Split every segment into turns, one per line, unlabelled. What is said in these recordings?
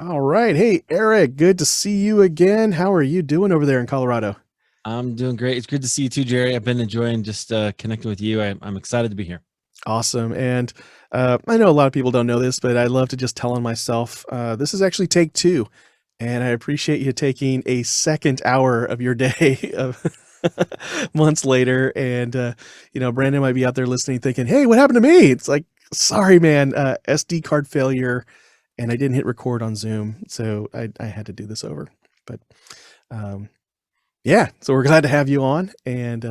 All right. Hey, Eric, good to see you again. How are you doing over there in Colorado?
I'm doing great. It's good to see you too, Jerry. I've been enjoying just connecting with you. I'm excited to be here.
Awesome. And I know a lot of people don't know this, but I love to just tell on myself. This is actually take two. And I appreciate you taking a second hour of your day of months later. And, Brandon might be out there listening thinking, hey, what happened to me? It's like, sorry, man, SD card failure. And I didn't hit record on Zoom. So I had to do this over. But um, yeah, so we're glad to have you on. And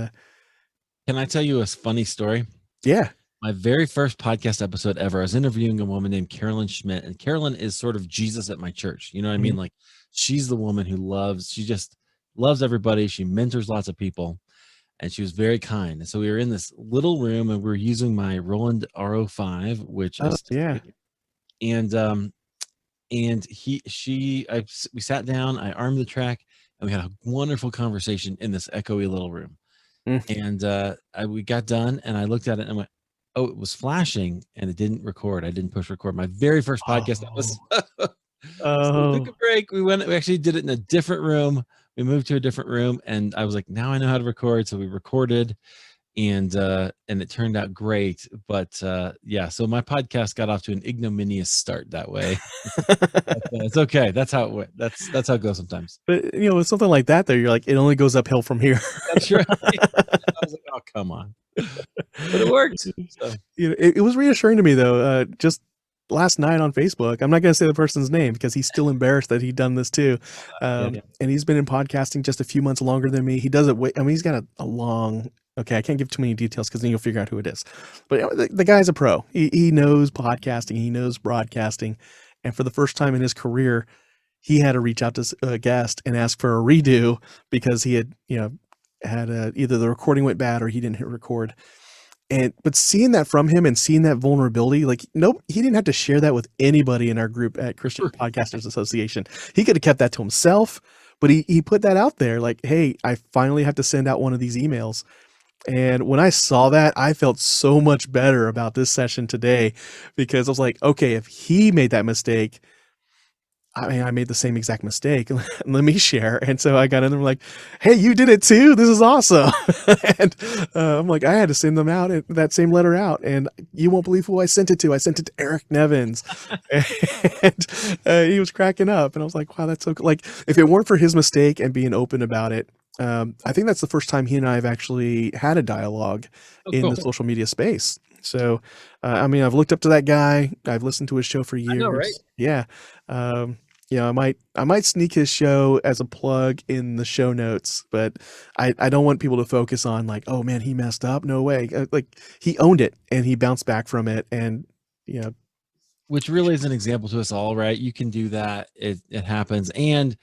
Can I tell you a funny story?
yeah.
My very first podcast episode ever, I was interviewing a woman named Carolyn Schmidt, and Carolyn is sort of Jesus at my church. You know what I mean?
Mhm.
Like, she's the woman she just loves everybody. She mentors lots of people, and she was very kind. And so we were in this little room, and we were using my Roland RO5, which I
Oh,
still
yeah.
use. And we sat down, I armed the track, and we had a wonderful conversation in this echoey little room.
Mm.
And we got done, and I looked at it and went, oh, it was flashing and it didn't record. I didn't push record. My very first podcast
Oh.
episode. So we took
Oh.
a break. We actually did it in a different room. We moved to a different room, and I was like, now I know how to record. So we recorded, and it turned out great. But yeah, so my podcast got off to an ignominious start that way. But, it's okay. That's how it went. That's how it goes sometimes.
But, with something like that, though, you're like, it only goes uphill from here.
That's right. I was like, oh, come on. But it worked. So
It was reassuring to me, though, just last night on Facebook. I'm not going to say the person's name because he's still embarrassed that he'd done this too.
yeah.
And he's been in podcasting just a few months longer than me. He does it. I mean, he's got a long. Okay, I can't give too many details because then you'll figure out who it is. But the guy's a pro. He knows podcasting. He knows broadcasting. And for the first time in his career, he had to reach out to a guest and ask for a redo because he had, had either the recording went bad or he didn't hit record. But seeing that from him and seeing that vulnerability, like, nope, he didn't have to share that with anybody in our group at Christian Podcasters Association. He could have kept that to himself, but he put that out there like, hey, I finally have to send out one of these emails. And when I saw that, I felt so much better about this session today because I was like, okay, if he made that mistake, I mean, I made the same exact mistake. Let me share. And so I got in there like, hey, you did it too. This is awesome. And I'm like, I had to send them out that same letter out. And you won't believe who I sent it to. I sent it to Eric Nevins. And he was cracking up. And I was like, wow, that's so cool. Like, if it weren't for his mistake and being open about it, I think that's the first time he and I have actually had a dialogue
Oh,
in
cool.
the social media space. So, I mean, I've looked up to that guy. I've listened to his show for
I know, right?
years. Yeah. I might sneak his show as a plug in the show notes, but I don't want people to focus on like, oh man, he messed up. No way. Like, he owned it and he bounced back from it. And, you know,
Which really is an example to us all, right? You can do that. It happens. And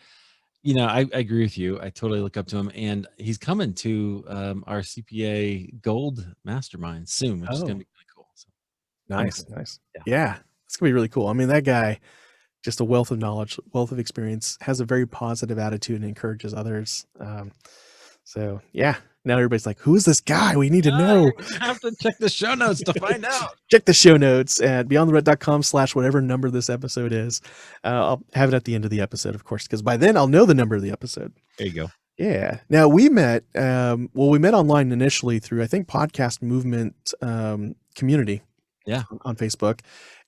I agree with you. I totally look up to him, and he's coming to our CPA Gold Mastermind soon, which is going
oh,
to be really cool. So I'm
nice,
excited.
nice.
Yeah.
Yeah, it's gonna be really cool. I mean, that guy, just a wealth of knowledge, wealth of experience, has a very positive attitude and encourages others. So yeah, now everybody's like, who is this guy? We need to know.
You're gonna have to check the show notes to find out.
Check the show notes at beyondthered.com/whatever number this episode is. I'll have it at the end of the episode, of course, because by then I'll know the number of the episode.
There you go.
Yeah. Now we met. We met online initially through, I think, Podcast Movement community.
Yeah.
On Facebook.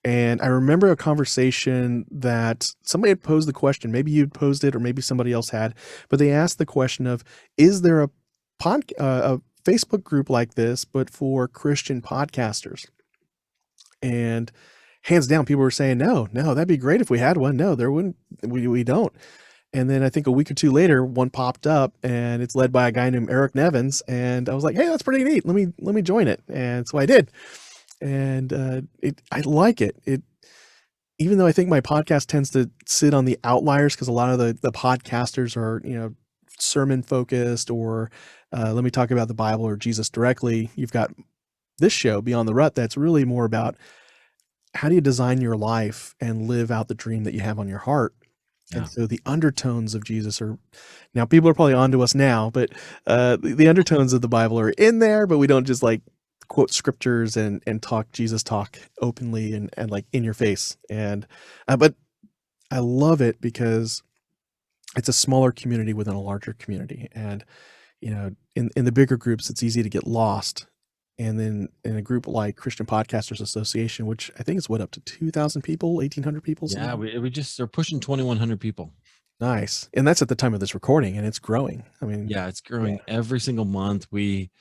And I remember a conversation that somebody had posed the question, maybe you'd posed it or maybe somebody else had, but they asked the question of, is there a Facebook group like this, but for Christian podcasters? And hands down, people were saying, no, that'd be great if we had one. No, there wouldn't, we don't. And then I think a week or two later, one popped up and it's led by a guy named Eric Nevins. And I was like, hey, that's pretty neat. Let me join it. And so I did. And I like it. Even though I think my podcast tends to sit on the outliers because a lot of the podcasters are sermon focused or let me talk about the Bible or Jesus directly. You've got this show Beyond the Rut that's really more about how do you design your life and live out the dream that you have on your heart.
Yeah.
And so the undertones of Jesus are now, people are probably onto us now, but the undertones of the Bible are in there, but we don't just like quote scriptures and talk Jesus talk openly and like in your face. And but I love it because it's a smaller community within a larger community. And, in the bigger groups, it's easy to get lost. And then in a group like Christian Podcasters Association, which I think is up to 2,000 people, 1,800 people.
Yeah,
Something.
we just are pushing 2,100 people.
Nice. And that's at the time of this recording, and it's growing. I mean,
yeah, it's growing every single month. We,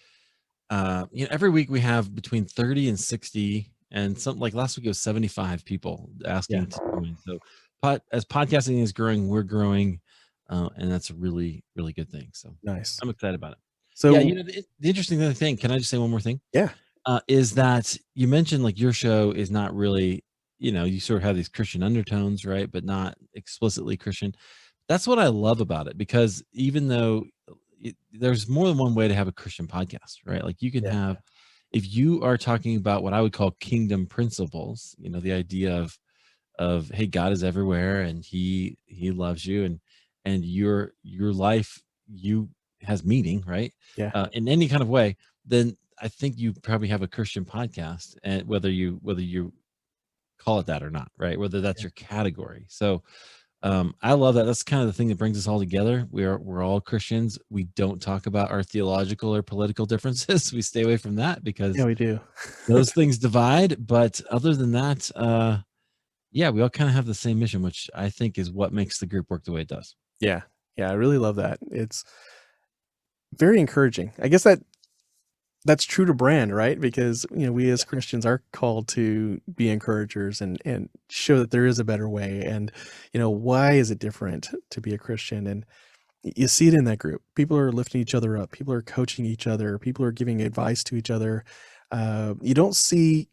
every week we have between 30 and 60, and something like last week it was 75 people asking to join. So, as podcasting is growing, we're growing, and that's a really, really good thing. So
nice.
I'm excited about it.
So
Yeah, the interesting thing. Can I just say one more thing?
yeah,
Is that you mentioned like your show is not really, you sort of have these Christian undertones, right? But not explicitly Christian. That's what I love about it, because even though there's more than one way to have a Christian podcast, right? Like you can
yeah,
have, if you are talking about what I would call kingdom principles, the idea of hey, God is everywhere and he loves you, and your life you has meaning, right?
yeah,
In any kind of way, then I think you probably have a Christian podcast, and whether you call it that or not, right? Whether that's
yeah,
your category. So I love that. That's kind of the thing that brings us all together. We're all Christians. We don't talk about our theological or political differences. We stay away from that
yeah,
because
we do.
those things divide. But other than that, yeah, we all kind of have the same mission, which I think is what makes the group work the way it does.
Yeah, yeah, I really love that. It's very encouraging. I guess that's true to brand, right? Because we as Christians are called to be encouragers and show that there is a better way. And why is it different to be a Christian? And you see it in that group. People are lifting each other up. People are coaching each other. People are giving advice to each other. You don't see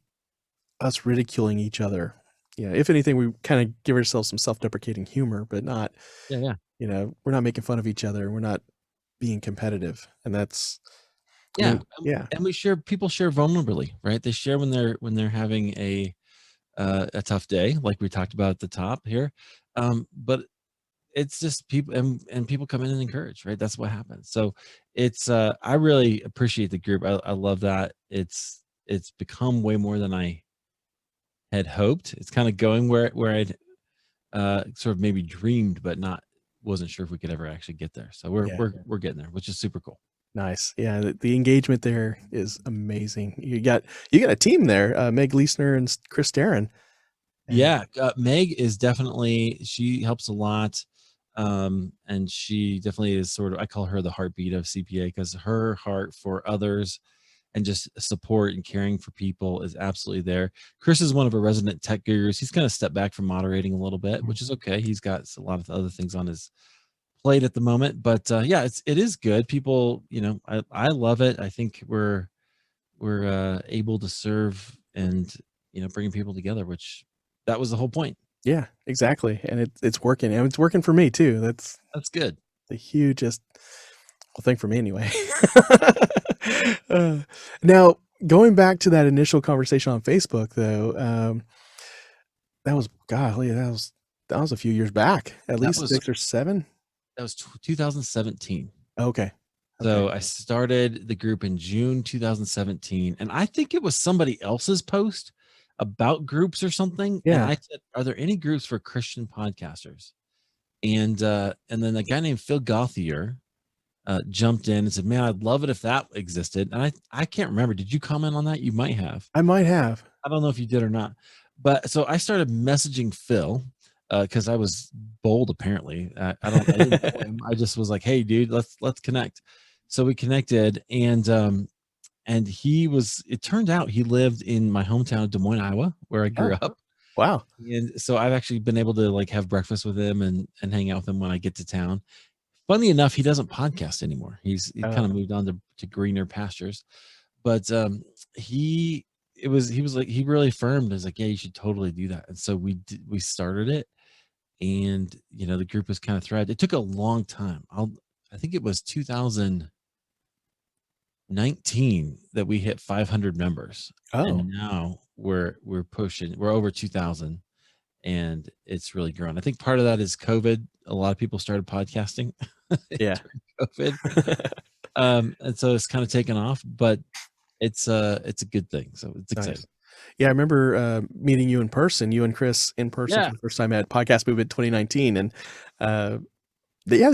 us ridiculing each other. If anything, we kind of give ourselves some self-deprecating humor, but not.
Yeah, yeah.
We're not making fun of each other. We're not being competitive, and that's. I
Yeah,
mean, yeah,
and people share vulnerably, right? They share when they're having a tough day, like we talked about at the top here. But it's just people, and people come in and encourage, right? That's what happens. So it's I really appreciate the group. I love that. It's become way more than I had hoped. It's kind of going where I'd sort of maybe dreamed, but wasn't sure if we could ever actually get there. So we're
yeah.
we're getting there, which is super cool.
Nice. Yeah, the engagement there is amazing. You got a team there, Meg Leisner and Chris Darren. And
Yeah, Meg is definitely, she helps a lot. And she definitely is sort of, I call her the heartbeat of CPA, because her heart for others and just support and caring for people is absolutely there. Chris is one of our resident tech gurus. He's kind of stepped back from moderating a little bit, which is okay. He's got a lot of other things on his plate at the moment, but yeah, it is good. People, I love it. I think we're able to serve and bringing people together, which that was the whole point.
yeah, exactly. And it's working. And it's working for me too. That's
That's good.
the hugest thing for me anyway. Uh, Now, going back to that initial conversation on Facebook though, that was golly, that was a few years back, at
That
least
was
6 or 7.
2017.
Okay. Okay.
So I started the group in June 2017, and I think it was somebody else's post about groups or something. And
Yeah.
I said, "Are there any groups for Christian podcasters?" And then a guy named Phil Gauthier jumped in and said, "Man, I'd love it if that existed." And I can't remember. Did you comment on that? You might have.
I might have.
I don't know if you did or not. But so I started messaging Phil because I was bold. Apparently, I didn't know him. I just was like, "Hey, dude, let's connect." So we connected, and he was. It turned out he lived in my hometown of Des Moines, Iowa, where I grew
Oh,
up.
wow.
And so I've actually been able to like have breakfast with him and hang out with him when I get to town. Funny enough, he doesn't podcast anymore. He kind
Oh,
of moved on to greener pastures. But he was like, he really affirmed, is like, yeah, you should totally do that. And so we started it, and the group has kind of thrived. It took a long time. I think it was 2019 that we hit 500 members,
oh,
and now we're over 2,000, and it's really grown. I think part of that is COVID. A lot of people started podcasting
yeah.
during COVID, and so it's kind of taken off. But it's a good thing. So it's
Nice.
exciting.
Yeah, I remember meeting you in person, you and Chris in person
Yeah,
for the first time at Podcast Movement 2019. And uh, yeah,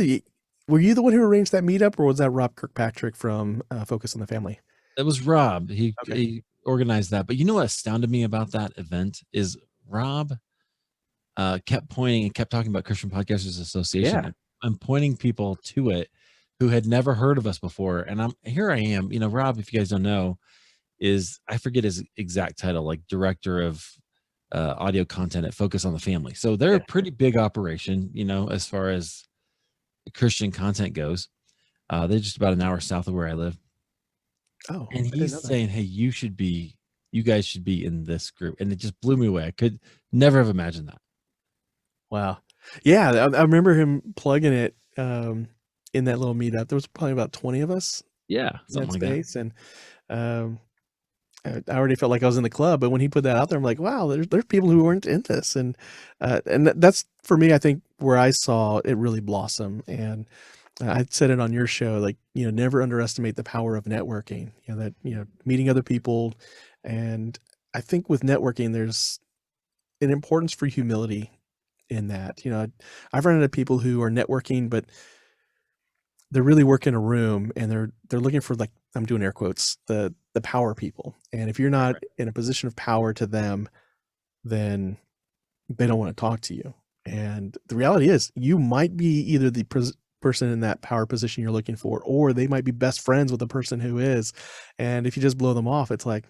were you the one who arranged that meetup, or was that Rob Kirkpatrick from Focus on the Family?
it was Rob. He
Okay.
he organized that. But you know what astounded me about that event is Rob kept pointing and kept talking about Christian Podcasters Association.
Yeah.
And I'm pointing people to it who had never heard of us before. And I am, Rob, if you guys don't know, is I forget his exact title, like director of audio content at Focus on the Family. So they're a
Yeah.
pretty big operation, as far as Christian content goes. They're just about an hour south of where I live.
Oh,
And
I didn't
he's
know that.
saying, hey, you guys should be in this group. And it just blew me away. I could never have imagined that.
Wow. Yeah, I remember him plugging it in that little meetup. There was probably about 20 of us
Yeah,
in that
something like that.
space. And um, I already felt like I was in the club, but when he put that out there, I'm like, wow, there's people who weren't in this. And that's, for me, I think, where I saw it really blossom. And I said it on your show, like, never underestimate the power of networking, that, meeting other people. And I think with networking, there's an importance for humility in that. I've run into people who are networking, but they're really working a room, and they're looking for, like, I'm doing air quotes, the power people. And if you're not
Right.
in a position of power to them, then they don't want to talk to you. And the reality is, you might be either the person in that power position you're looking for, or they might be best friends with the person who is. And if you just blow them off, it's like,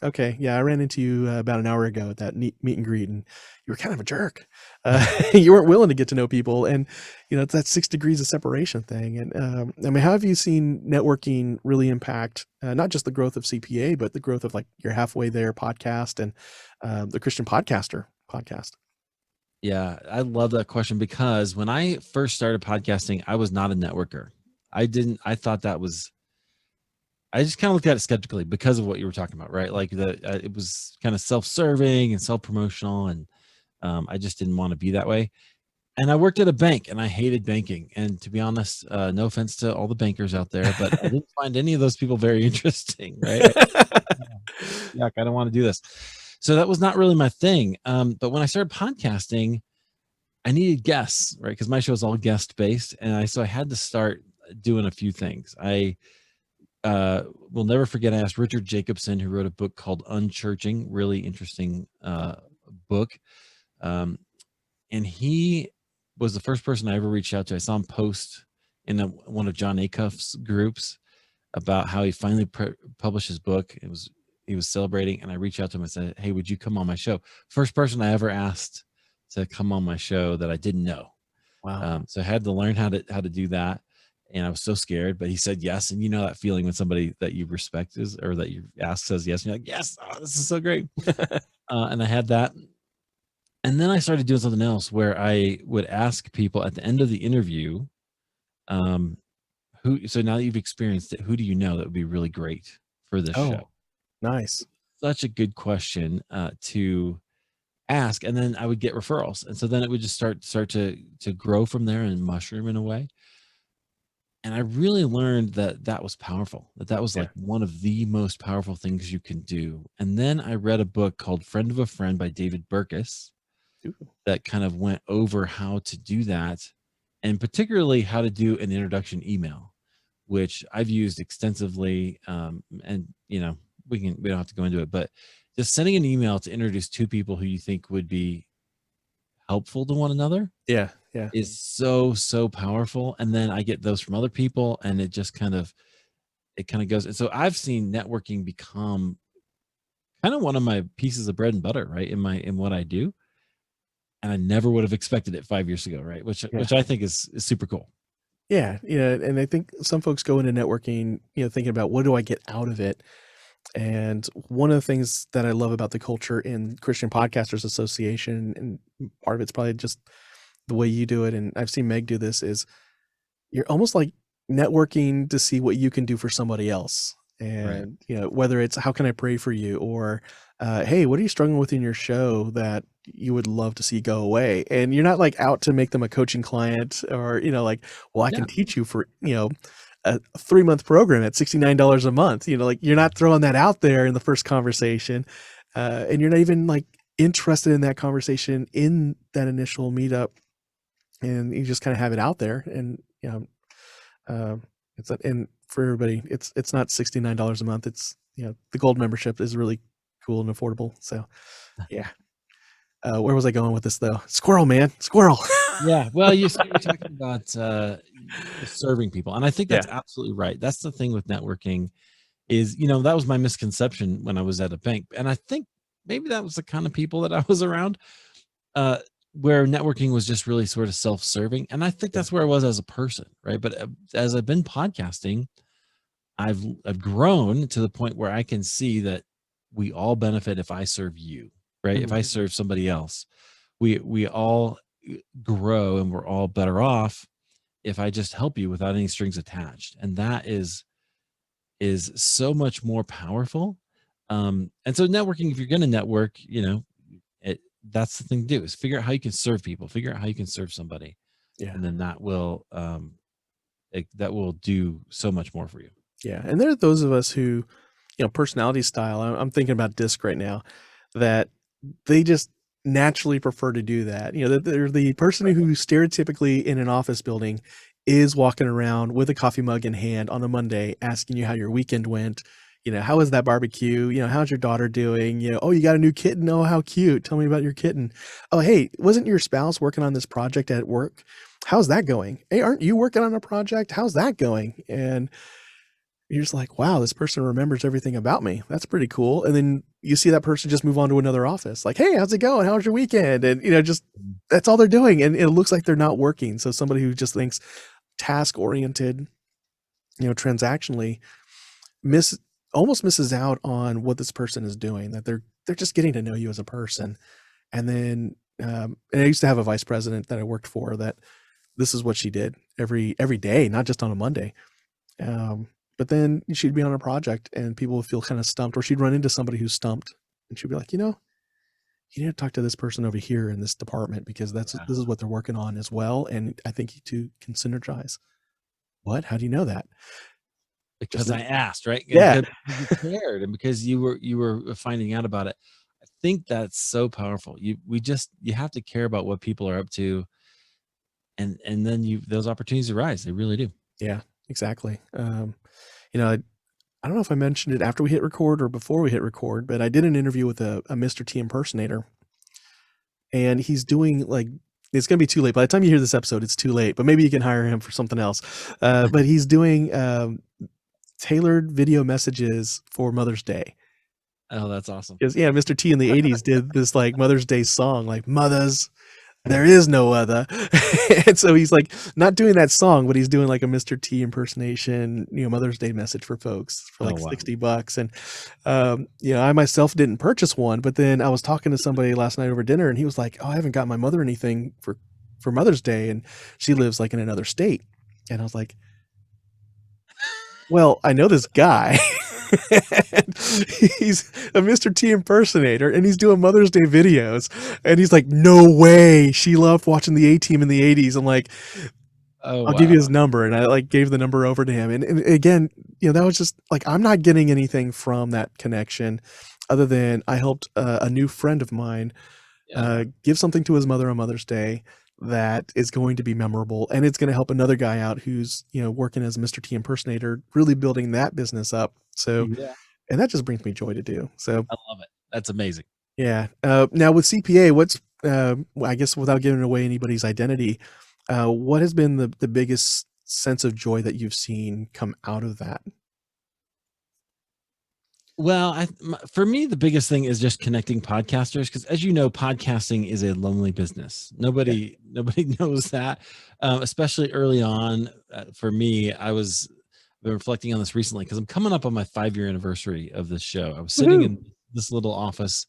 okay, yeah, I ran into you about an hour ago at that meet and greet, and you were kind of a jerk. You weren't willing to get to know people. And, it's that 6 degrees of separation thing. And I mean, how have you seen networking really impact not just the growth of CPA, but the growth of, like, your Halfway There podcast and the Christian Podcaster podcast?
Yeah, I love that question because when I first started podcasting, I was not a networker. I thought that was, I just kind of looked at it skeptically because of what you were talking about, right? Like it was kind of self-serving and self-promotional, and I just didn't want to be that way. And I worked at a bank, and I hated banking. And to be honest, no offense to all the bankers out there, but I didn't find any of those people very interesting, right? Yuck, I don't want to do this. So that was not really my thing. But when I started podcasting, I needed guests, right? Because my show is all guest based, and so I had to start doing a few things. I will never forget. I asked Richard Jacobson, who wrote a book called Unchurching, really interesting book, and he was the first person I ever reached out to. I saw him post in one of John Acuff's groups about how he finally published his book. He was celebrating, and I reached out to him and said, "Hey, would you come on my show?" First person I ever asked to come on my show that I didn't know.
Wow.
So I had to learn how to do that, and I was so scared, but he said yes. And you know that feeling when somebody that you respect is, or that you ask says yes, and you're like, yes, oh, this is so great. And I had that, and then I started doing something else where I would ask people at the end of the interview, um, who. So now that you've experienced it, who do you know that would be really great for this show?
Oh, nice.
Such a good question to ask, and then I would get referrals, and so then it would just start to grow from there and mushroom in a way. And I really learned that was powerful. That was
Yeah.
like one of the most powerful things you can do. And then I read a book called Friend of a Friend by David Burkus
Ooh.
that kind of went over how to do that, and particularly how to do an introduction email, which I've used extensively. And we don't have to go into it, but just sending an email to introduce two people who you think would be helpful to one another
Yeah. Yeah.
is so powerful. And then I get those from other people, and it just kind of goes. And so I've seen networking become kind of one of my pieces of bread and butter, right? In what I do. And I never would have expected it 5 years ago, right? Which
Yeah.
I think is super cool.
Yeah. Yeah. And I think some folks go into networking, thinking about, what do I get out of it? And one of the things that I love about the culture in Christian Podcasters Association, and part of it's probably just the way you do it, and I've seen Meg do this, is you're almost like networking to see what you can do for somebody else.
Right.
And, whether it's, how can I pray for you? Or, hey, what are you struggling with in your show that you would love to see go away? And you're not, like, out to make them a coaching client, or, like, well, I
Yeah.
can teach you for, a 3-month program at $69 a month. Like, you're not throwing that out there in the first conversation. and you're not even like interested in that conversation in that initial meetup, and you just kind of have it out there, and uh, and for everybody, it's not $69 a month. It's the gold membership is really cool and affordable. So yeah. Where was I going with this though? Squirrel, man, squirrel.
Yeah. Well, you were talking about just serving people. And I think
Yeah.
that's absolutely right. That's the thing with networking is, that was my misconception when I was at a bank. And I think maybe that was the kind of people that I was around, uh, where networking was just really sort of self-serving. And I think
Yeah.
that's where I was as a person. Right. But as I've been podcasting, I've grown to the point where I can see that we all benefit if I serve you, right? If
Mhm.
I serve somebody else, we all grow, and we're all better off if I just help you without any strings attached. And that is so much more powerful. And so networking, if you're going to network, that's the thing to do, is figure out how you can serve people, figure out how you can serve somebody,
Yeah.
and then that will do so much more for you.
Yeah. And there are those of us who, personality style. I'm thinking about DISC right now, that they just naturally prefer to do that. They're the person who stereotypically in an office building is walking around with a coffee mug in hand on a Monday, asking you how your weekend went. How was that barbecue? How's your daughter doing? Oh, you got a new kitten. Oh, how cute. Tell me about your kitten. Oh, hey, wasn't your spouse working on this project at work? How's that going? Hey, aren't you working on a project? How's that going? And you're just like, wow, this person remembers everything about me. That's pretty cool. And then you see that person just move on to another office. Like, hey, how's it going? How's your weekend? And just that's all they're doing. And it looks like they're not working. So somebody who just thinks task oriented, transactionally miss almost misses out on what this person is doing, that they're just getting to know you as a person. And then and I used to have a vice president that I worked for that this is what she did every day, not just on a Monday. Um, but then she'd be on a project and people would feel kind of stumped, or she'd run into somebody who's stumped and she'd be like, you need to talk to this person over here in this department because
Yeah.
this is what they're working on as well. And I think you two can synergize. What? How do you know that? Just
Because I asked, right? And
yeah.
because you cared, and because you were finding out about it. I think that's so powerful. You have to care about what people are up to, and then those opportunities arise. They really do.
Yeah, exactly. I don't know if I mentioned it after we hit record or before we hit record, but I did an interview with a Mr. T impersonator, and he's doing like, it's going to be too late. By the time you hear this episode, it's too late, but maybe you can hire him for something else. But he's doing tailored video messages for Mother's Day.
Oh, that's awesome.
Because yeah, Mr. T in the 80s did this like Mother's Day song, like mothers, there is no other. And so he's like not doing that song, but he's doing like a Mr. T impersonation, Mother's Day message for folks for
Oh,
like
wow.
$60. And I myself didn't purchase one, but then I was talking to somebody last night over dinner and he was like, oh, I haven't got my mother anything for Mother's Day, and she lives like in another state. And I was like, well, I know this guy. He's a Mr. T impersonator and he's doing Mother's Day videos. And he's like, no way. She loved watching the A-Team in the 80s. I'm like,
Oh,
I'll give you his
wow.
number. And I like gave the number over to him. And again, that was just like, I'm not getting anything from that connection other than I helped a new friend of mine
Yeah.
give something to his mother on Mother's Day that is going to be memorable, and it's going to help another guy out who's working as a Mr. T impersonator, really building that business up. So,
Yeah.
and that just brings me joy to do. So,
I love it. That's amazing.
yeah. Now with CPA, what's I guess without giving away anybody's identity, what has been the biggest sense of joy that you've seen come out of that?
Well, for me, the biggest thing is just connecting podcasters, because, as you know, podcasting is a lonely business.
Yeah.
Nobody knows that, especially early on. For me, I've been reflecting on this recently because I'm coming up on my 5-year anniversary of this show. I was sitting
Woohoo!
in this little office.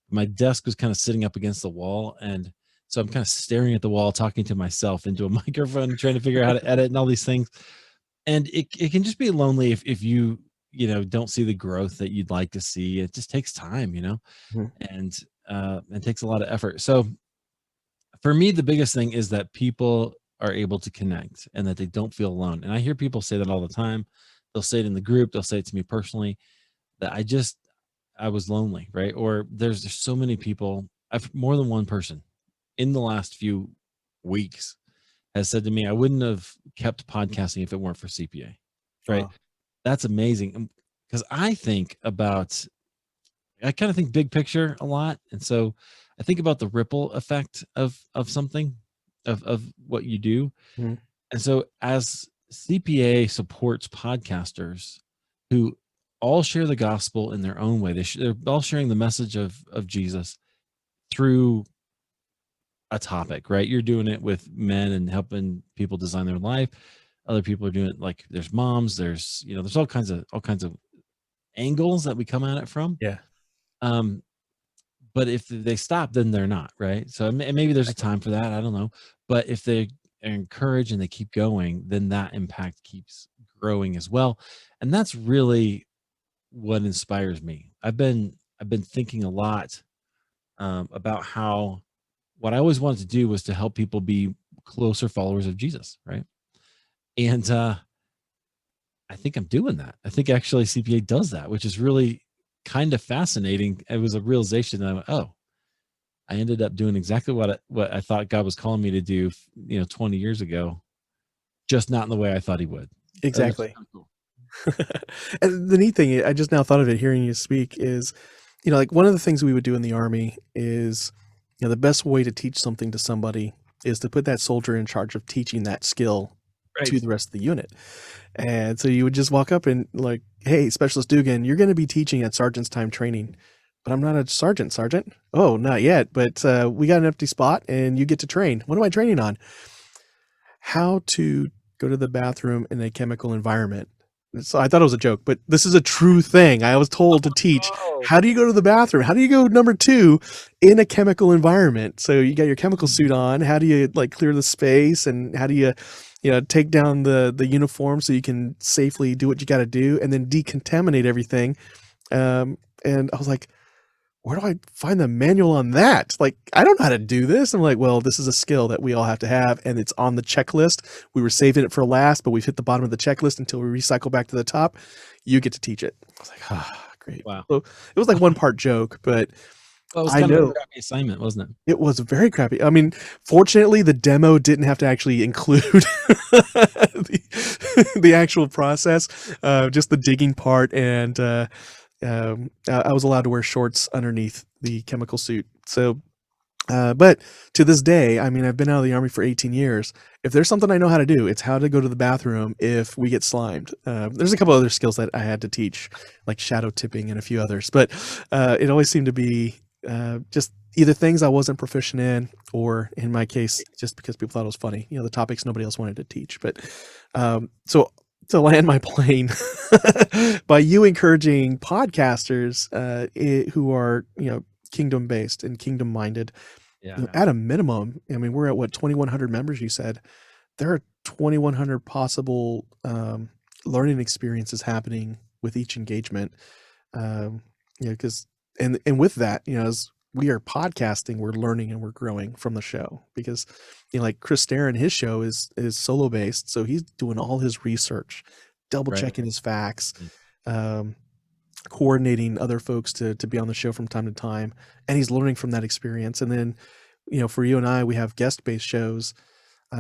My desk was kind of sitting up against the wall, and so I'm kind of staring at the wall, talking to myself into a microphone, trying to figure out how to edit and all these things. And it can just be lonely if you don't see the growth that you'd like to see. It just takes time,
Mhm.
and it takes a lot of effort. So for me, the biggest thing is that people are able to connect and that they don't feel alone. And I hear people say that all the time. They'll say it in the group, they'll say it to me personally, that I was lonely, right? Or there's so many people. I've more than one person in the last few weeks has said to me, I wouldn't have kept podcasting if it weren't for CPA, right?
Wow.
That's amazing. Because I kind of think big picture a lot. And so I think about the ripple effect of something, of what you do.
Mhm.
And so as CPA supports podcasters who all share the gospel in their own way, they're all sharing the message of Jesus through a topic, right? You're doing it with men and helping people design their life. Other people are doing it, like there's moms, there's all kinds of angles that we come at it from.
Yeah.
Um, but if they stop, then they're not, right? So maybe there's a
Exactly.
time for that. I don't know. But if they are encouraged and they keep going, then that impact keeps growing as well. And that's really what inspires me. I've been thinking a lot about how what I always wanted to do was to help people be closer followers of Jesus, right? And I think I'm doing that. I think actually CPA does that, which is really kind of fascinating. It was a realization that I went, oh, I ended up doing exactly what I thought God was calling me to do, 20 years ago, just not in the way I thought He would. And that's
Exactly.
kind of cool.
And the neat thing, I just now thought of it hearing you speak, is, like one of the things we would do in the Army is, the best way to teach something to somebody is to put that soldier in charge of teaching that skill to
Right.
the rest of the unit. And so you would just walk up and like, hey, Specialist Dugan, you're going to be teaching at sergeant's time training. But I'm not a sergeant. Oh, not yet. But we got an empty spot and you get to train. What am I training on? How to go to the bathroom in a chemical environment. So I thought it was a joke, but this is a true thing. I was told to teach,
Oh,
how do you go to the bathroom? How do you go number 2 in a chemical environment? So you got your chemical suit on. How do you like clear the space, and how do you take down the uniform so you can safely do what you got to do, and then decontaminate everything. And I was like, where do I find the manual on that? Like, I don't know how to do this. I'm like, well, this is a skill that we all have to have, and it's on the checklist. We were saving it for last, but we've hit the bottom of the checklist until we recycle back to the top. You get to teach it. I was like, ah, great.
wow.
So it was like one part joke, but
Well, it was
I
kind of a
know
crappy assignment, wasn't it?
it was very crappy. I mean, fortunately, the demo didn't have to actually include the actual process, just the digging part, and I was allowed to wear shorts underneath the chemical suit. So, but to this day, I mean, I've been out of the Army for 18 years. If there's something I know how to do, it's how to go to the bathroom if we get slimed. There's a couple other skills that I had to teach, like shadow tipping and a few others, but it always seemed to be just either things I wasn't proficient in, or in my case, just because people thought it was funny. The topics nobody else wanted to teach. But so to land my plane, by you encouraging podcasters who are kingdom based and kingdom minded,
Yeah.
at a minimum, I mean, we're at what, 2,100 members, you said. There are 2,100 possible learning experiences happening with each engagement. Because and with that, as we are podcasting, we're learning and we're growing from the show, because like Chris Starron, his show is solo based, so he's doing all his research, double
Right.
checking his facts,
Mm.
coordinating other folks to be on the show from time to time, and he's learning from that experience. And then for you and I, we have guest based shows,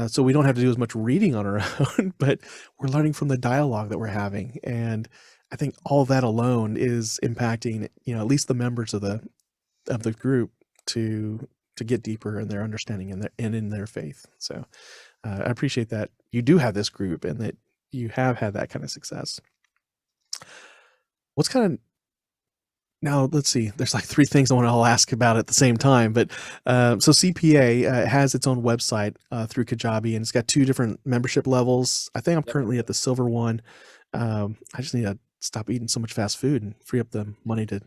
so we don't have to do as much reading on our own, but we're learning from the dialogue that we're having. And I think all that alone is impacting, at least the members of the group to get deeper in their understanding and in their faith. So I appreciate that you do have this group and that you have had that kind of success. What's kind of Now, let's see. There's like 3 things I want to all ask about at the same time. But so CPA has its own website through Kajabi, and it's got 2 different membership levels. I think I'm
Yep.
currently at the silver one. I just need to stop eating so much fast food and free up the money to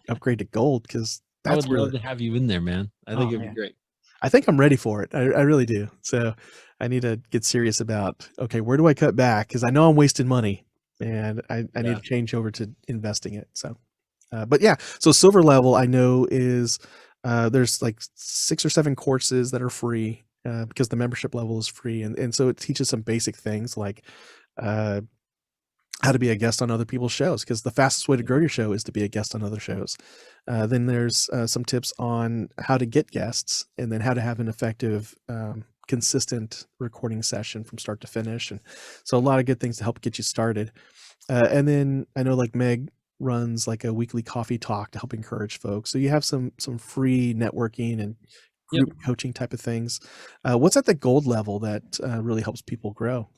upgrade to gold, because
I
that's
would
where
love to have you in there, man. I think
oh
it'd be
man,
great.
I think I'm ready for it. I really do. So I need to get serious about, okay, where do I cut back? Because I know I'm wasting money, and I need
Yeah.
to change over to investing it. So. But yeah, so silver level I know is there's like 6 or 7 courses that are free, because the membership level is free, and so it teaches some basic things like how to be a guest on other people's shows, because the fastest way to grow your show is to be a guest on other shows. Then there's some tips on how to get guests, and then how to have an effective, consistent recording session from start to finish. And so a lot of good things to help get you started. And then I know like Meg runs like a weekly coffee talk to help encourage folks. So you have some free networking and
Yep.
group coaching type of things. What's at the gold level that really helps people grow?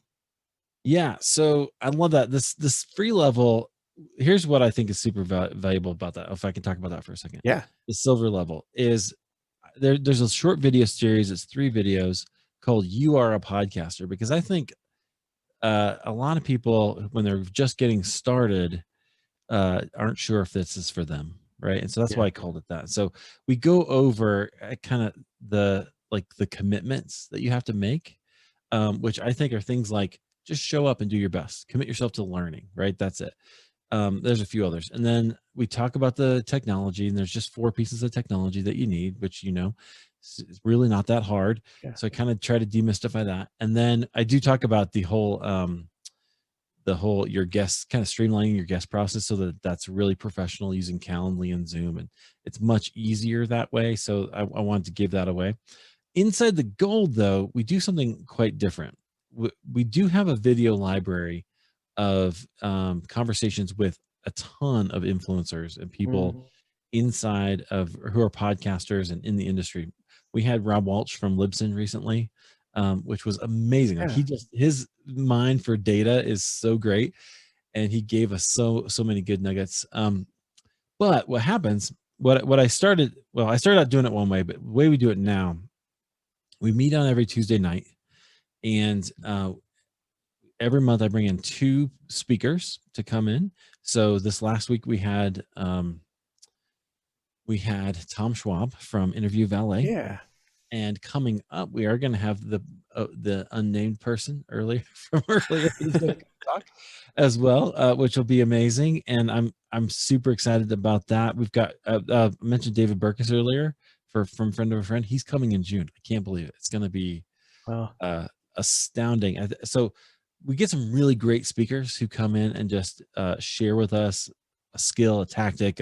Yeah, so I love that. This free level, here's what I think is super valuable about that. If I can talk about that for a second.
Yeah.
The silver level is there's a short video series, it's 3 videos called You Are a Podcaster, because I think a lot of people when they're just getting started aren't sure if this is for them, right? And so that's
Yeah.
why I called it that. So we go over kind of the commitments that you have to make, which I think are things like just show up and do your best, commit yourself to learning, right? That's it. There's a few others, and then we talk about the technology, and there's just 4 pieces of technology that you need, which it's really not that hard.
Yeah.
So I kind of try to demystify that, and then I do talk about the whole your guest, kind of streamlining your guest process so that that's really professional using Calendly and Zoom, and it's much easier that way. So I wanted to give that away. Inside the gold, though, we do something quite different. We do have a video library of conversations with a ton of influencers and people
Mhm.
inside of who are podcasters and in the industry. We had Rob Walsh from Libsyn recently, which was amazing. Like
Yeah.
his mind for data is so great, and he gave us so many good nuggets. But what happens? What I started? Well, I started out doing it one way, but the way we do it now, we meet on every Tuesday night, and every month I bring in 2 speakers to come in. So this last week we had Tom Schwab from Interview Valet,
Yeah.
and coming up we are going to have the unnamed person earlier from earlier who's going to talk as well, which will be amazing. And I'm super excited about that. We've got I mentioned David Burkus earlier from Friend of a Friend. He's coming in June. I can't believe it. It's going to be
Well,
uh, astounding. So we get some really great speakers who come in and just share with us a skill, a tactic,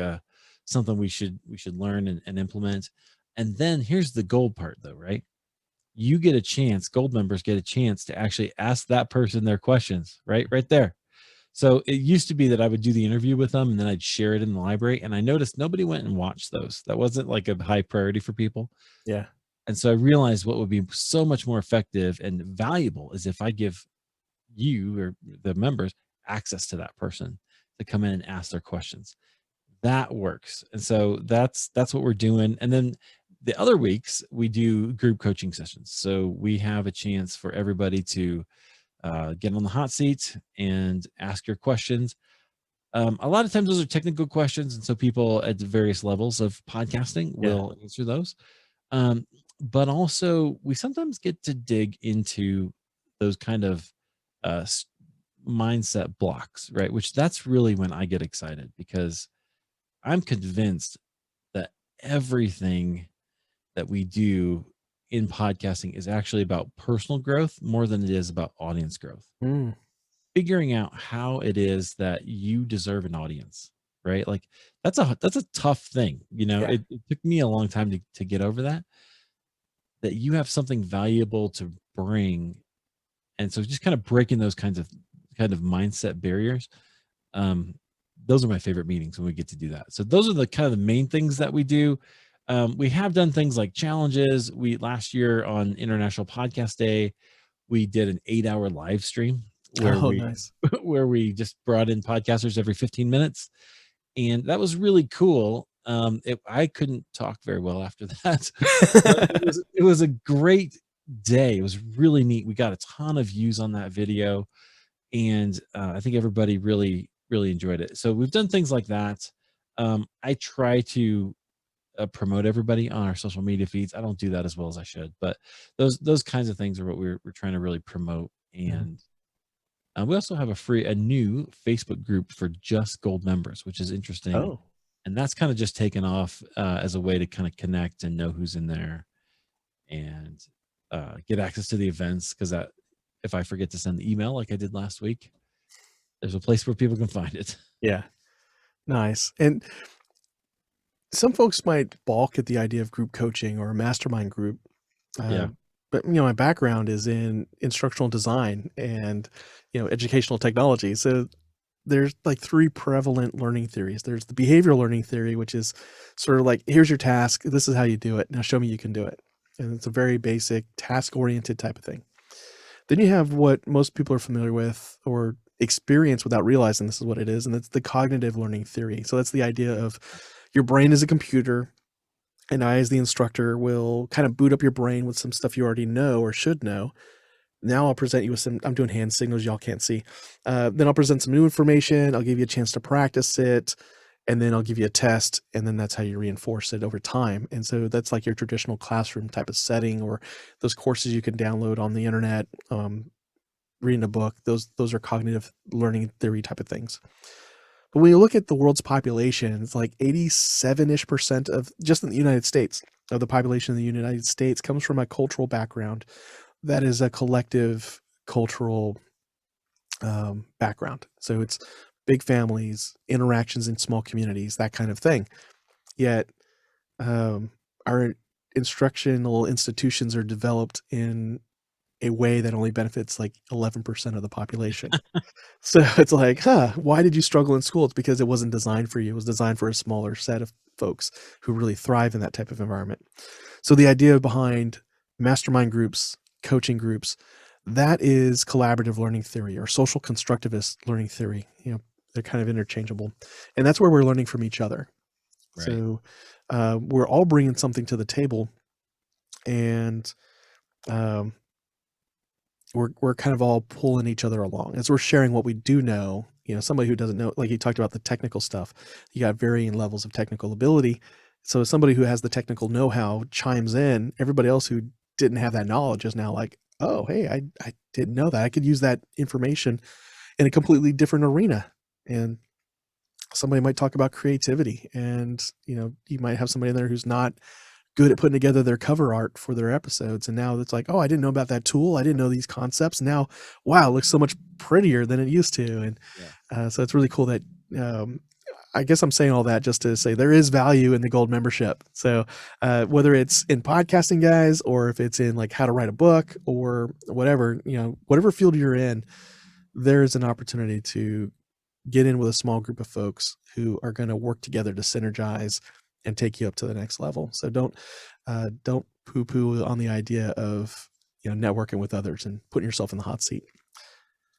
something we should learn and implement. And then here's the gold part, though, right? You get a chance. Gold members get a chance to actually ask that person their questions, right there. So it used to be that I would do the interview with them and then I'd share it in the library. And I noticed nobody went and watched those. That wasn't like a high priority for people.
yeah.
And so I realized what would be so much more effective and valuable is if I give you or the members access to that person to come in and ask their questions. That works. And so that's what we're doing. And then the other weeks we do group coaching sessions. So we have a chance for everybody to get on the hot seat and ask your questions. A lot of times those are technical questions, and so people at the various levels of podcasting
Yeah.
will answer those. Um, but also, we sometimes get to dig into those kind of uh, s- mindset blocks, right? Which that's really when I get excited because I'm convinced that everything that we do in podcasting is actually about personal growth more than it is about audience growth.
Mm.
Figuring out how it is that you deserve an audience, right? Like that's a tough thing.
Yeah.
It took me a long time to get over that you have something valuable to bring. And so just kind of breaking those kind of mindset barriers. Um, those are my favorite meetings when we get to do that. So those are the kind of the main things that we do. We have done things like challenges. We last year on International Podcast Day, we did an 8-hour live stream where
Oh,
we
nice.
where we just brought in podcasters every 15 minutes, and that was really cool. I couldn't talk very well after that, but it was a great day. It was really neat. We got a ton of views on that video, and I think everybody really enjoyed it. So we've done things like that. I try to promote everybody on our social media feeds. I don't do that as well as I should, but those kinds of things are what we're trying to really promote.
Mhm.
And we also have a new Facebook group for just gold members, which is interesting,
Oh,
and that's kind of just taken off as a way to kind of connect and know who's in there and get access to the events. Because that, if I forget to send the email like I did last week, there's a place where people can find it.
Yeah. Nice. And some folks might balk at the idea of group coaching or a mastermind group. Uh,
Yeah.
but my background is in instructional design and educational technology. So there's like three prevalent learning theories. There's the behavioral learning theory, which is sort of like, here's your task, this is how you do it, now show me you can do it. And it's a very basic task oriented type of thing. Then you have what most people are familiar with or experience without realizing this is what it is, and that's the cognitive learning theory. So that's the idea of your brain is a computer, and I, as the instructor, will kind of boot up your brain with some stuff you already know or should know. Now I'll present you with some, I'm doing hand signals y'all can't see. Then I'll present some new information. I'll give you a chance to practice it, and then I'll give you a test, and then that's how you reinforce it over time. And so that's like your traditional classroom type of setting, or those courses you can download on the internet, reading a book. Those are cognitive learning theory type of things. But when you look at the world's population, it's like 87-ish% of, just in the United States, of the population in the United States comes from a cultural background that is a collective cultural background. So it's big families, interactions in small communities, that kind of thing. Yet our instructional institutions are developed in a way that only benefits like 11% of the population. So it's like, why did you struggle in school? It's because it wasn't designed for you. It was designed for a smaller set of folks who really thrive in that type of environment. So the idea behind mastermind groups, coaching groups, that is collaborative learning theory or social constructivist learning theory. They're kind of interchangeable. And that's where we're learning from each other.
Right.
So we're all bringing something to the table, and we're kind of all pulling each other along as we're sharing what we do know. Somebody who doesn't know, like you talked about the technical stuff, you got varying levels of technical ability. So somebody who has the technical know-how chimes in, everybody else who didn't have that knowledge is now like, oh, hey, I didn't know that. I could use that information in a completely different arena. And somebody might talk about creativity, and you might have somebody in there who's not good at putting together their cover art for their episodes, and now it's like, oh, I didn't know about that tool, I didn't know these concepts. Now, wow, it looks so much prettier than it used to. And so it's really cool that I guess I'm saying all that just to say there is value in the gold membership. So whether it's in podcasting, guys, or if it's in like how to write a book or whatever, whatever field you're in, there's an opportunity to get in with a small group of folks who are going to work together to synergize and take you up to the next level. So don't poo-poo on the idea of networking with others and putting yourself in the hot seat.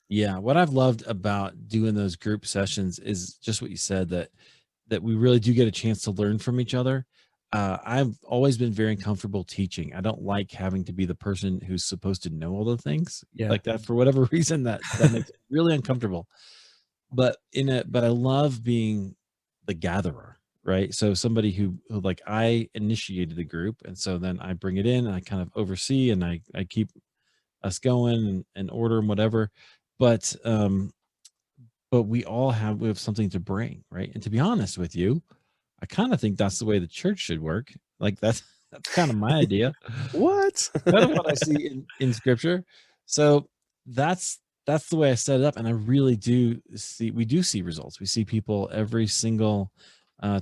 Yeah, what I've loved about doing those group sessions is just what you said, that we really do get a chance to learn from each other. I've always been very uncomfortable teaching. I don't like having to be the person who's supposed to know all the things like that for whatever reason. That makes it really uncomfortable. But I love being the gatherer, right? So somebody who like, I initiated the group, and so then I bring it in and I kind of oversee, and I keep us going and order and whatever. But we have something to bring, right? And to be honest with you, I kind of think that's the way the church should work. Like that's kind of my idea.
What?
Kind of what I see in scripture. So that's the way I set it up. And I really we do see results. We see people every single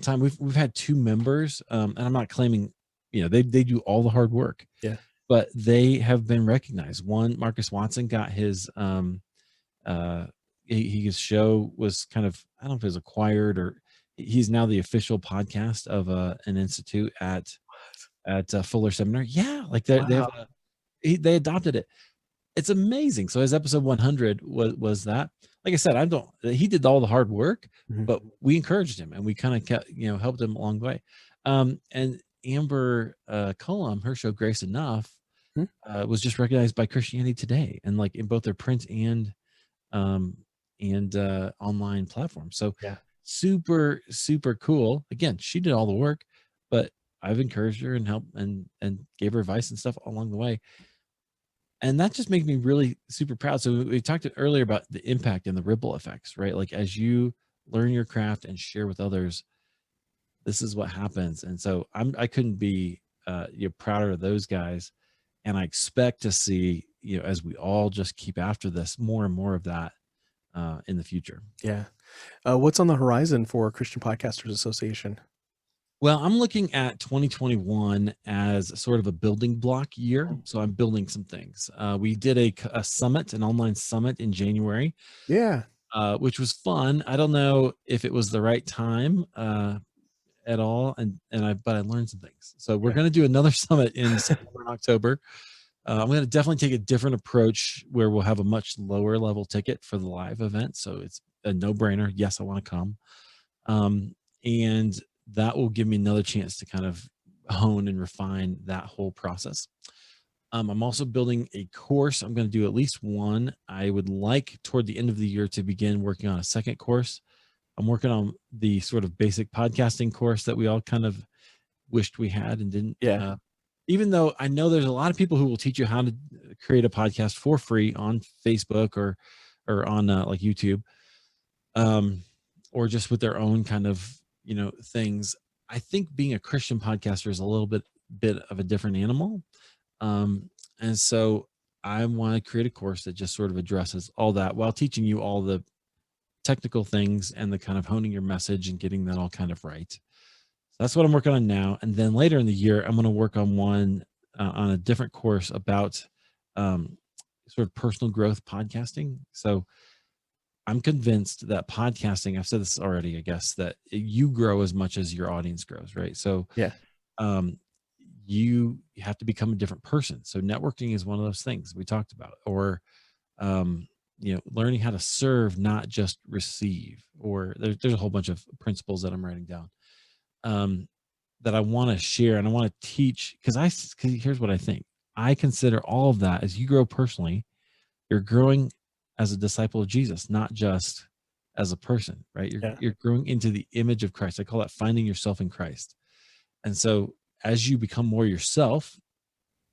time. We've had two members, and I'm not claiming, they do all the hard work.
Yeah.
But they have been recognized. One, Marcus Watson, got his his show was kind of, I don't know if it was acquired, or he's now the official podcast of an institute at Fuller Seminary. Yeah, like they have
Wow.
they adopted it. It's amazing. So his episode 100 was that. Like I said, he did all the hard work,
Mhm.
but we encouraged him, and we kind of kept, helped him along the way. And Amber Cullum, her show Grace Enough,
Mhm.
was just recognized by Christianity Today, and like in both their print um, and online platforms. So
Yeah.
super, super cool. Again, she did all the work, but I've encouraged her and helped and gave her advice and stuff along the way. And that just makes me really super proud. So we talked earlier about the impact and the ripple effects, right? Like as you learn your craft and share with others, this is what happens. And so I couldn't be prouder of those guys. And I expect to see, as we all just keep after this, more and more of that in the future.
Yeah. What's on the horizon for Christian Podcasters Association?
Well, I'm looking at 2021 as sort of a building block year. So I'm building some things. We did a summit, an online summit in January,
Yeah.
which was fun. I don't know if it was the right time at all, but I learned some things. So we're
Yeah.
going to do another summit in September and October. I'm going to definitely take a different approach where we'll have a much lower level ticket for the live event. So it's a no-brainer. Yes, I want to come. And that will give me another chance to kind of hone and refine that whole process. I'm also building a course. I'm going to do at least one. I would like toward the end of the year to begin working on a second course. I'm working on the sort of basic podcasting course that we all kind of wished we had and didn't.
Yeah.
Even though I know there's a lot of people who will teach you how to create a podcast for free on Facebook or on like YouTube, or just with their own kind of things. I think being a Christian podcaster is a little bit of a different animal, and so I want to create a course that just sort of addresses all that while teaching you all the technical things and the kind of honing your message and getting that all kind of right. So that's what I'm working on now. And then later in the year, I'm going to work on one on a different course about sort of personal growth podcasting. So I'm convinced that podcasting, I've said this already, I guess, that you grow as much as your audience grows, right? So
Yeah.
You have to become a different person. So networking is one of those things we talked about, or learning how to serve, not just receive. Or there's a whole bunch of principles that I'm writing down that I want to share and I want to teach, because here's what I think. I consider all of that, as you grow personally, you're growing as a disciple of Jesus, not just as a person, right? You're growing into the image of Christ. I call that finding yourself in Christ. And so as you become more yourself,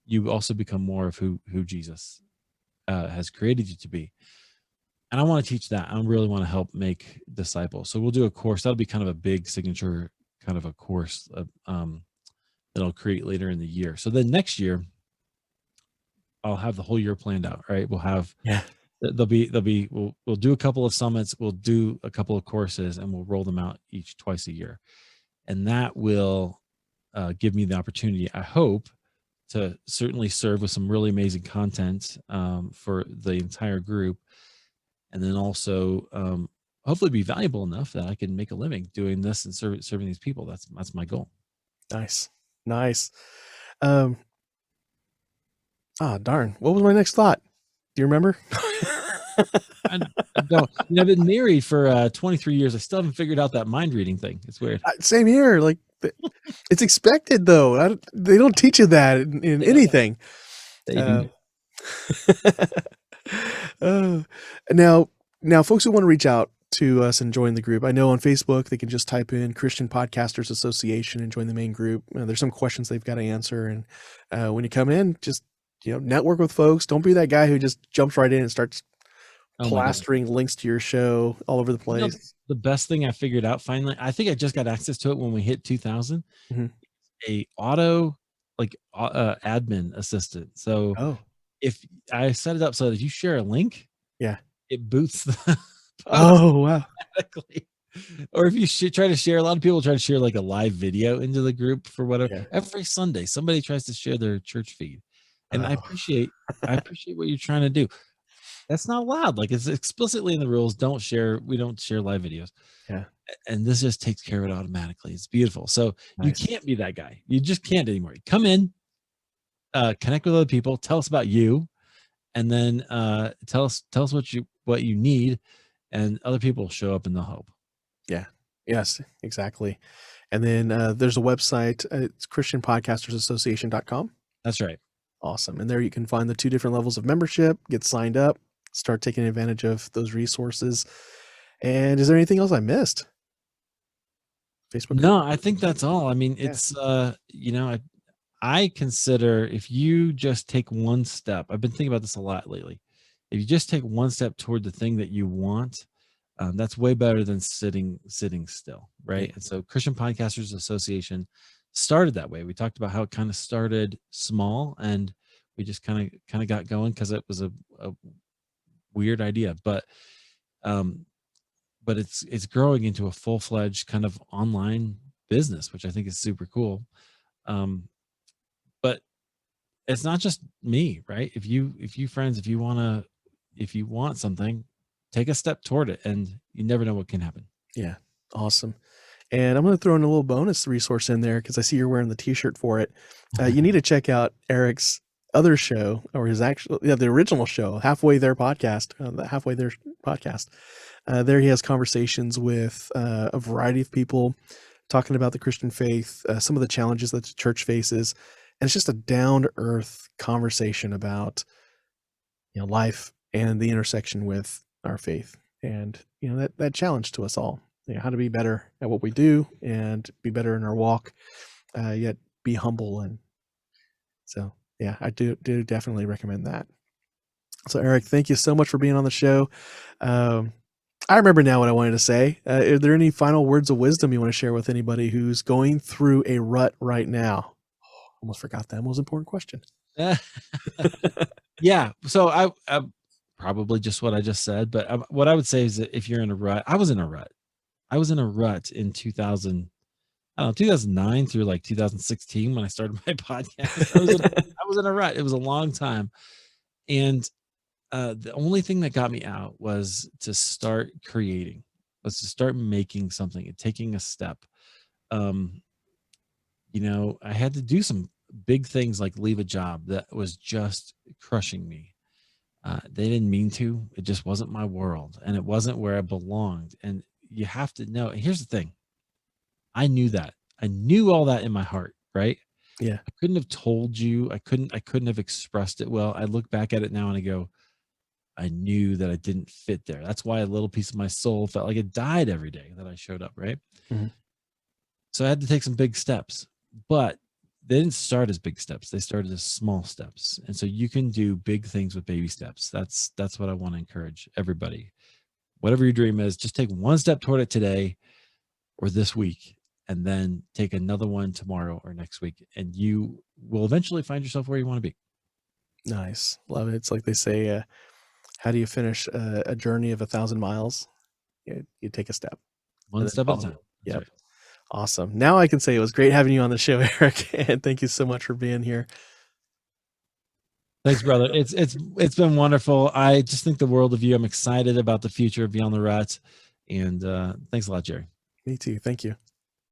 you also become more of who Jesus has created you to be. And I want to teach that. I really want to help make disciples. So we'll do a course. That'll be kind of a big signature kind of a course that I'll create later in the year. So then next year, I'll have the whole year planned out, right? We'll have, we'll do a couple of summits, we'll do a couple of courses, and we'll roll them out twice a year. And that will give me the opportunity, I hope, to certainly serve with some really amazing content for the entire group. And then also hopefully be valuable enough that I can make a living doing this and serving these people. That's my goal.
Nice. Darn. What was my next thought? Do you remember?
I don't. I've been married for 23 years. I still haven't figured out that mind reading thing. It's weird.
Same here. Like, it's expected though. They don't teach you that in anything. Now, folks who want to reach out to us and join the group, I know on Facebook they can just type in Christian Podcasters Association and join the main group. There's some questions they've got to answer, and when you come in, just network with folks. Don't be that guy who just jumps right in and starts plastering links to your show all over the place.
The best thing I figured out finally, I think I just got access to it when we hit 2000. Mm-hmm. A auto admin assistant. So if I set it up so that if you share a link, it boots the
wow.
automatically. Or if you try to share, a lot of people try to share like a live video into the group for whatever. Yeah. Every Sunday, somebody tries to share their church feed, and I appreciate what you're trying to do. That's not allowed. Like, it's explicitly in the rules. We don't share live videos.
Yeah.
And this just takes care of it automatically. It's beautiful. So You can't be that guy. You just can't anymore. Come in, connect with other people, tell us about you, and then tell us what you need, and other people will show up and they'll help.
Yeah. Yes, exactly. And then there's a website. It's ChristianPodcastersAssociation.com.
That's right.
Awesome. And there you can find the 2 different levels of membership, get signed up, start taking advantage of those resources. And is there anything else I missed? Facebook?
No, I think that's all. I mean, it's, I consider if you just take one step, I've been thinking about this a lot lately. If you just take one step toward the thing that you want, that's way better than sitting still, right? Mm-hmm. And so Christian Podcasters Association started that way. We talked about how it kind of started small, and we just kind of got going because it was a weird idea. But But it's growing into a full-fledged kind of online business, which I think is super cool. But it's not just me, right? If you friends, if you want something, take a step toward it, and you never know what can happen.
Yeah. Awesome. And I'm going to throw in a little bonus resource in there because I see you're wearing the t-shirt for it. You need to check out Eric's other show, or his the original show, Halfway There podcast, the Halfway There podcast. There he has conversations with a variety of people talking about the Christian faith, some of the challenges that the church faces. And it's just a down-to-earth conversation about, life and the intersection with our faith. And, that challenge to us all, how to be better at what we do and be better in our walk, yet be humble. And so, yeah, I do definitely recommend that. So, Eric, thank you so much for being on the show. I remember now what I wanted to say. Are there any final words of wisdom you want to share with anybody who's going through a rut right now? Almost forgot that most important question.
Yeah. So I probably just what I just said, but what I would say is that if you're in a rut, I was in a rut. I was in a rut in 2009 through like 2016 when I started my podcast. I was in a rut. It was a long time. And the only thing that got me out was to start creating, was to start making something and taking a step. I had to do some big things like leave a job that was just crushing me. They didn't mean to. It just wasn't my world, and it wasn't where I belonged. And you have to know. And here's the thing: I knew that. I knew all that in my heart, right?
Yeah.
I couldn't have told you. I couldn't have expressed it well. I look back at it now and I go, I knew that I didn't fit there. That's why a little piece of my soul felt like it died every day that I showed up, right?
Mm-hmm.
So I had to take some big steps, but they didn't start as big steps. They started as small steps. And so you can do big things with baby steps. That's what I want to encourage everybody. Whatever your dream is, just take one step toward it today or this week, and then take another one tomorrow or next week. And you will eventually find yourself where you want to be.
Nice. Love it. It's like they say, how do you finish a journey of 1,000 miles? You take a step.
One step at a time.
Yep.
Right.
Awesome. Now I can say it was great having you on the show, Eric, and thank you so much for being here.
Thanks, brother. It's been wonderful. I just think the world of you. I'm excited about the future of Beyond the Rut. And thanks a lot, Jerry.
Me too. Thank you.